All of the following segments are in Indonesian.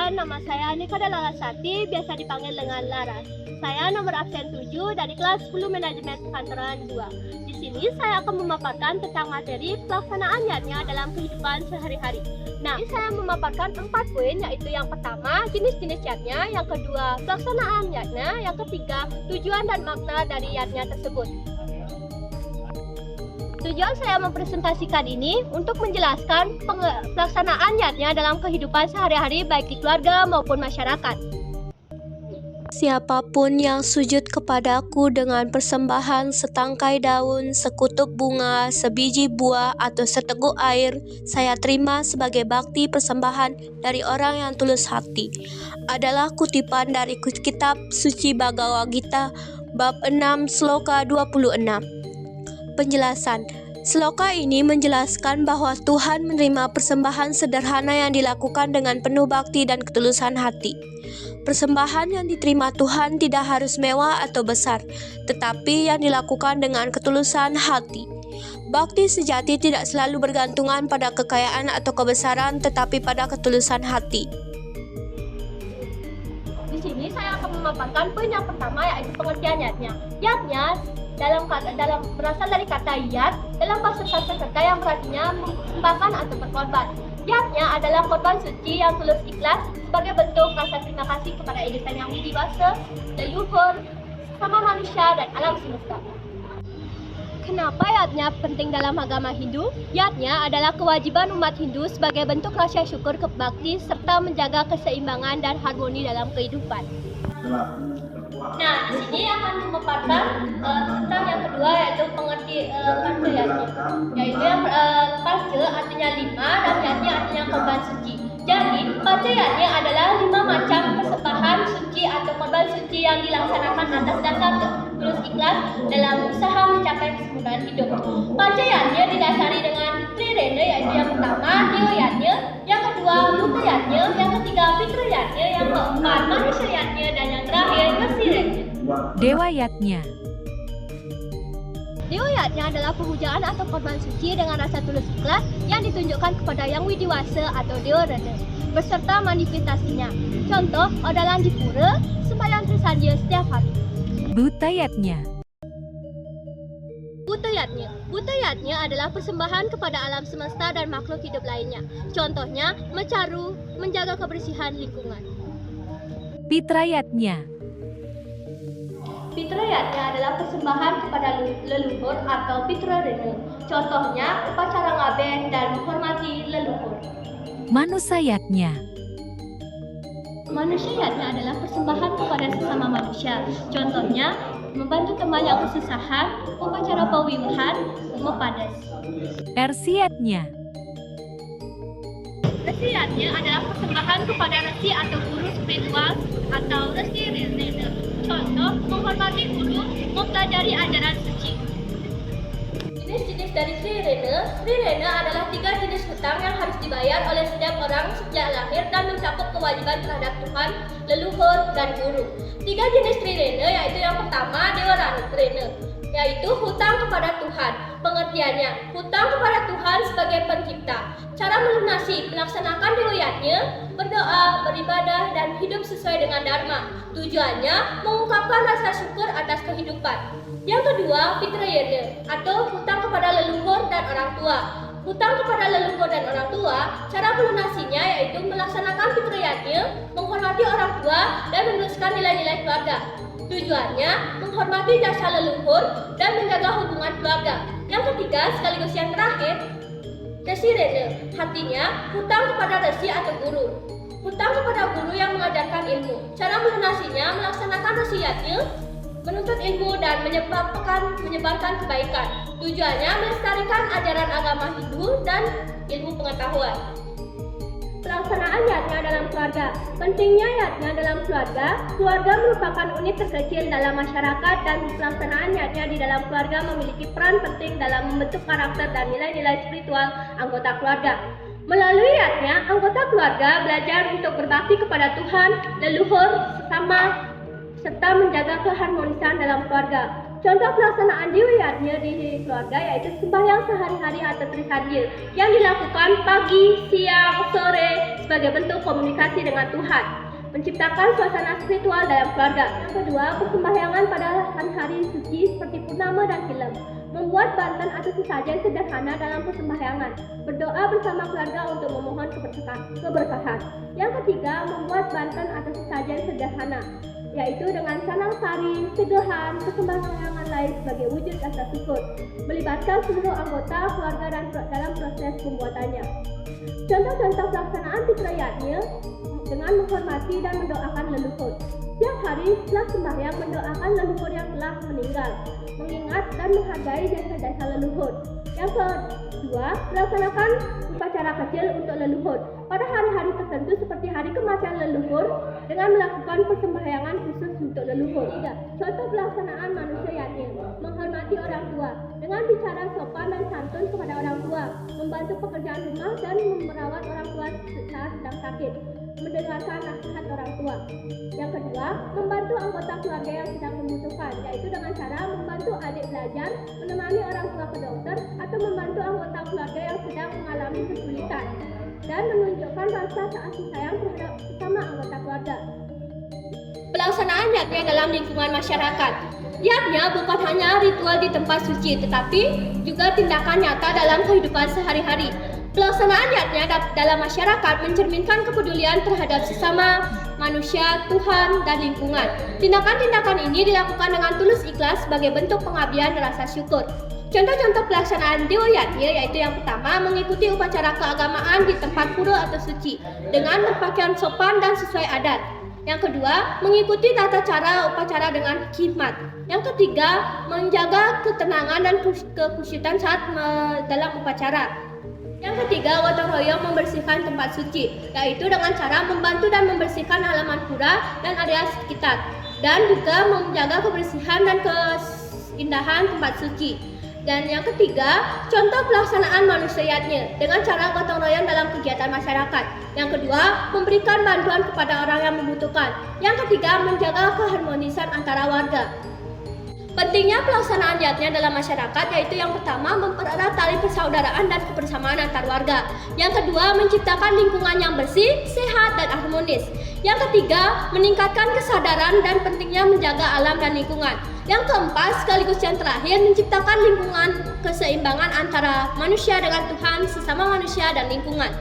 Perkenalkan, nama saya Nika Dalalasati, biasa dipanggil dengan Laras. Saya nomor absen 7 dari kelas 10 Manajemen Perkantoran 2. Di sini saya akan memaparkan tentang materi pelaksanaan yatnya dalam kehidupan sehari-hari. Nah, ini saya memaparkan 4 poin, yaitu yang pertama, jenis-jenis yatnya, yang kedua, pelaksanaan yatnya, yang ketiga, tujuan dan makna dari yatnya tersebut. Tujuan saya mempresentasikan ini untuk menjelaskan pelaksanaan yatnya dalam kehidupan sehari-hari baik di keluarga maupun masyarakat. Siapapun yang sujud kepadaku dengan persembahan setangkai daun, sekutub bunga, sebiji buah, atau seteguk air, saya terima sebagai bakti persembahan dari orang yang tulus hati. Adalah kutipan dari kitab suci Bhagavad Gita, bab 6, sloka 26. Penjelasan. Sloka ini menjelaskan bahwa Tuhan menerima persembahan sederhana yang dilakukan dengan penuh bakti dan ketulusan hati. Persembahan yang diterima Tuhan tidak harus mewah atau besar, tetapi yang dilakukan dengan ketulusan hati. Bakti sejati tidak selalu bergantungan pada kekayaan atau kebesaran, tetapi pada ketulusan hati. Di sini saya akan memaparkan poin yang pertama, yaitu pengertian yatnya. Yatnya dalam berasal dari kata yat dalam bahasa Sanskerta yang berartinya mempersembahkan atau berkorban. Yatnya adalah korban suci yang tulus ikhlas sebagai bentuk rasa terima kasih kepada editan yang widiwasa, leluhur, sama manusia dan alam semesta. Kenapa yatnya penting dalam agama Hindu? Yatnya adalah kewajiban umat Hindu sebagai bentuk rasa syukur bakti serta menjaga keseimbangan dan harmoni dalam kehidupan. Nah, di sini akan memaparkan tentang yang kedua, yaitu pengerti parca yatnya. Yaitu yang parca artinya 5 dan yatnya artinya korban suci. Jadi, parca yatnya adalah 5 macam persembahan suci atau korban suci yang dilaksanakan atas dasar tulus ikhlas dalam usaha mencapai kesempurnaan hidup. Parca yatnya didasari dengan trirena, yaitu yang pertama Dewa yatnya, yang kedua Buta yatnya, yang ketiga Pitra yatnya, yang keempat Manusia yatnya, dan yang terakhir Gesi yatnya. Dewa yatnya. Dewa yatnya adalah pemujaan atau korban suci dengan rasa tulus ikhlas yang ditunjukkan kepada yang widiwasa atau Dewa Rene beserta manifestasinya. Contoh, odalan di pura, sembahyang trisandya setiap hari. Buta yatnya. Buta yatnya. Buta yatnya adalah persembahan kepada alam semesta dan makhluk hidup lainnya. Contohnya, mencaru, menjaga kebersihan lingkungan. Pitra yatnya. Pitra yatnya adalah persembahan kepada leluhur atau Pitra Rene. Contohnya, upacara ngaben dan menghormati leluhur. Manusia yatnya. Manusia yatnya adalah persembahan kepada sesama manusia. Contohnya, membantu teman yang kesusahan, upacara pawiwahan, mepadas. Ersi yatnya. Resi yatnya adalah persembahan kepada resi atau guru spiritual atau resi Rene. Contoh, menghormati guru, mempelajari ajaran suci. Jenis-jenis dari Trirena adalah 3 jenis hutang yang harus dibayar oleh setiap orang sejak lahir dan mencakup kewajiban terhadap Tuhan, leluhur, dan guru. 3 jenis Trirena yaitu yang pertama Dewa Rene, yaitu hutang kepada Tuhan. Pengertiannya, hutang kepada Tuhan sebagai pencipta. Cara melunasi, melaksanakan dewa yatnya, berdoa, beribadah, dan hidup sesuai dengan dharma. Tujuannya, mengungkapkan rasa syukur atas kehidupan. Yang kedua, Pitra yatnya, atau hutang kepada leluhur dan orang tua. Hutang kepada leluhur dan orang tua, cara melunasinya yaitu melaksanakan Pitra yatnya, menghormati orang tua, dan meneruskan nilai-nilai keluarga. Tujuannya, menghormati jasa leluhur dan menjaga hubungan keluarga. Yang ketiga, sekaligus yang terakhir, Resi Rene, artinya hutang kepada resi atau guru. Hutang kepada guru yang mengajarkan ilmu. Cara melunasinya, melaksanakan resi yatnya, menuntut ilmu dan menyebarkan kebaikan. Tujuannya, melestarikan ajaran agama Hindu dan ilmu pengetahuan. Pelaksanaan yatnya dalam keluarga. Pentingnya yatnya dalam keluarga. Keluarga merupakan unit terkecil dalam masyarakat dan pelaksanaan yatnya di dalam keluarga memiliki peran penting dalam membentuk karakter dan nilai-nilai spiritual anggota keluarga. Melalui yatnya, anggota keluarga belajar untuk berbakti kepada Tuhan, leluhur, sesama, serta menjaga keharmonisan dalam keluarga. Contoh pelaksanaan diwiyatnya di keluarga yaitu sembahyang sehari-hari atau trisandil yang dilakukan pagi, siang, sore sebagai bentuk komunikasi dengan Tuhan. Menciptakan suasana spiritual dalam keluarga. Yang kedua, persembahyangan pada hari-hari suci seperti purnama dan kilem. Membuat banten atau sesajen sederhana dalam persembahyangan. Berdoa bersama keluarga untuk memohon keberkahan. Yang ketiga, membuat banten atau sesajen sederhana, yaitu dengan canang sari, segehan, persembahyangan lain sebagai wujud rasa syukur. Melibatkan seluruh anggota keluarga dan dalam proses pembuatannya. Contoh-contoh pelaksanaan fitrayatnya dengan menghormati dan mendoakan leluhur. Setiap hari setelah sembahyang mendoakan leluhur yang telah meninggal, mengingat dan menghargai jasa-jasa leluhur. Yang kedua, melaksanakan upacara kecil untuk leluhur pada hari-hari tertentu seperti hari kematian leluhur dengan melakukan persembahyangan khusus untuk leluhur. Contoh pelaksanaan manusia yakni menghormati orang tua dengan bicara sopan dan santun kepada orang tua, membantu pekerjaan rumah dan merawat orang tua saat sedang sakit, mendengarkan nasihat orang tua. Yang kedua, membantu anggota keluarga yang sedang membutuhkan, yaitu dengan cara membantu adik belajar, menemani orang tua ke dokter, atau membantu anggota keluarga yang sedang mengalami kesulitan, dan menunjukkan rasa kasih sayang terhadap sesama anggota keluarga. Pelaksanaan yatnya dalam lingkungan masyarakat. Yatnya bukan hanya ritual di tempat suci, tetapi juga tindakan nyata dalam kehidupan sehari-hari. Pelaksanaan yatnya dalam masyarakat mencerminkan kepedulian terhadap sesama manusia, Tuhan, dan lingkungan. Tindakan-tindakan ini dilakukan dengan tulus ikhlas sebagai bentuk pengabdian dan rasa syukur. Contoh-contoh pelaksanaan Dewa Yatnya yaitu yang pertama, mengikuti upacara keagamaan di tempat pura atau suci dengan berpakaian sopan dan sesuai adat. Yang kedua, mengikuti tata cara upacara dengan khidmat. Yang ketiga, menjaga ketenangan dan kekhusyukan saat dalam upacara. Yang ketiga, gotong royong membersihkan tempat suci, yaitu dengan cara membantu dan membersihkan halaman pura dan area sekitar, dan juga menjaga kebersihan dan keindahan tempat suci. Dan yang ketiga, contoh pelaksanaan manusiatnya dengan cara gotong royong dalam kegiatan masyarakat. Yang kedua, memberikan bantuan kepada orang yang membutuhkan. Yang ketiga, menjaga keharmonisan antara warga. Pentingnya pelaksanaan yatnya dalam masyarakat yaitu yang pertama, mempererat tali persaudaraan dan kebersamaan antar warga. Yang kedua, menciptakan lingkungan yang bersih, sehat, dan harmonis. Yang ketiga, meningkatkan kesadaran dan pentingnya menjaga alam dan lingkungan. Yang keempat, sekaligus yang terakhir, menciptakan lingkungan keseimbangan antara manusia dengan Tuhan, sesama manusia, dan lingkungan.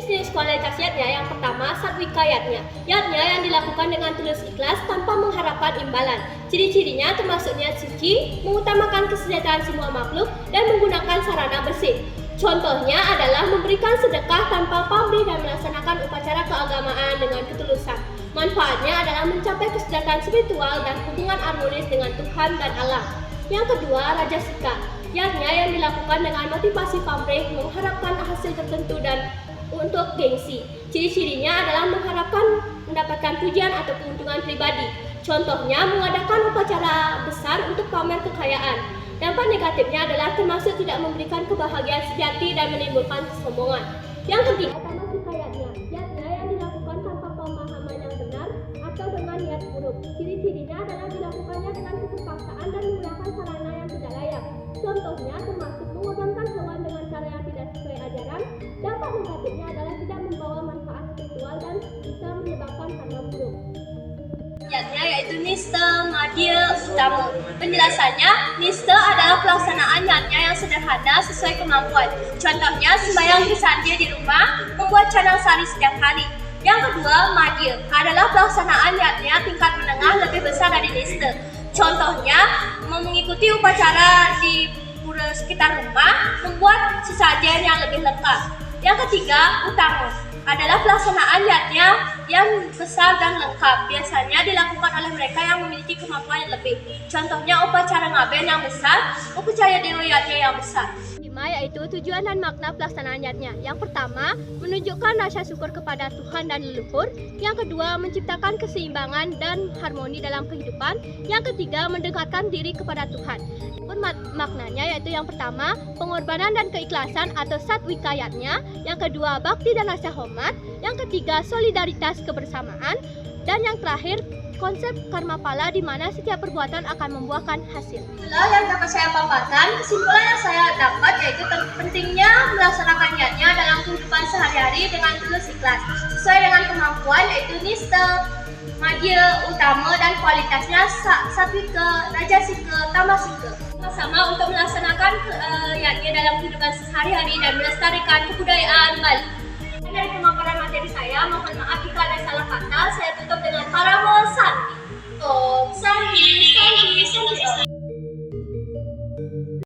Jenis kualitas yatnya yang pertama, satwika yatnya. Yatnya yang dilakukan dengan tulus ikhlas tanpa mengharapkan imbalan. Ciri-cirinya termasuk niat suci, mengutamakan kesejahteraan semua makhluk, dan menggunakan sarana bersih. Contohnya adalah memberikan sedekah tanpa pamrih dan melaksanakan upacara keagamaan dengan ketulusan. Manfaatnya adalah mencapai kesejahteraan spiritual dan hubungan harmonis dengan Tuhan dan alam. Yang kedua, rajasika. Yatnya yang dilakukan dengan motivasi pamrih, mengharapkan hasil tertentu dan untuk gengsi. Ciri-cirinya adalah mengharapkan mendapatkan pujian atau keuntungan pribadi. Contohnya mengadakan upacara besar untuk pamer kekayaan. Dampak negatifnya adalah termasuk tidak memberikan kebahagiaan sejati dan menimbulkan kesombongan. Yang ketiga, tamasika yatnya. Yatnya yang dilakukan tanpa pemahaman yang benar atau dengan niat buruk. Ciri-cirinya adalah dilakukannya dengan keterpaksaan dan menggunakan sarana yang tidak layak. Contohnya termasuk mengorbankan hewan dengan cara yang tidak sesuai ajaran. Dampak negatifnya adalah tidak membawa manfaat spiritual dan bisa menyebabkan karma buruk. Yatnya yaitu nista, madya, utama. Penjelasannya, nista adalah pelaksanaan yatnya yang sederhana sesuai kemampuan. Contohnya sembahyang bersandar di rumah, membuat canang sari setiap hari. Yang kedua, madya adalah pelaksanaan yatnya tingkat menengah lebih besar dari nista. Contohnya, mengikuti upacara di pura sekitar rumah, membuat sesajen yang lebih lengkap. Yang ketiga, utama. adalah pelaksanaan niatnya yang besar dan lengkap. Biasanya dilakukan oleh mereka yang memiliki kemampuan yang lebih. Contohnya upacara ngaben yang besar, upacara dewa yatnya yang besar. Yaitu tujuan dan makna pelaksanaan niatnya. Yang pertama, menunjukkan rasa syukur kepada Tuhan dan leluhur. Yang kedua, menciptakan keseimbangan dan harmoni dalam kehidupan. Yang ketiga, mendekatkan diri kepada Tuhan. Maknanya yaitu yang pertama, pengorbanan dan keikhlasan atau satwikayatnya. Yang kedua, bakti dan rasa hormat. Yang ketiga, solidaritas kebersamaan. Dan yang terakhir, konsep karma pala di mana setiap perbuatan akan membuahkan hasil. Setelah yang dapat saya paparkan, kesimpulan yang saya dapat yaitu pentingnya melaksanakan niatnya dalam kehidupan sehari-hari dengan tulus ikhlas, sesuai dengan kemampuan yaitu nista, madil, utama dan kualitasnya satwika, rajasika, tamasika. Sama untuk melaksanakan niatnya dalam kehidupan sehari-hari dan melestarikan kebudayaan Bali. Dari pemaparan materi saya, mohon maaf jika ada salah kata.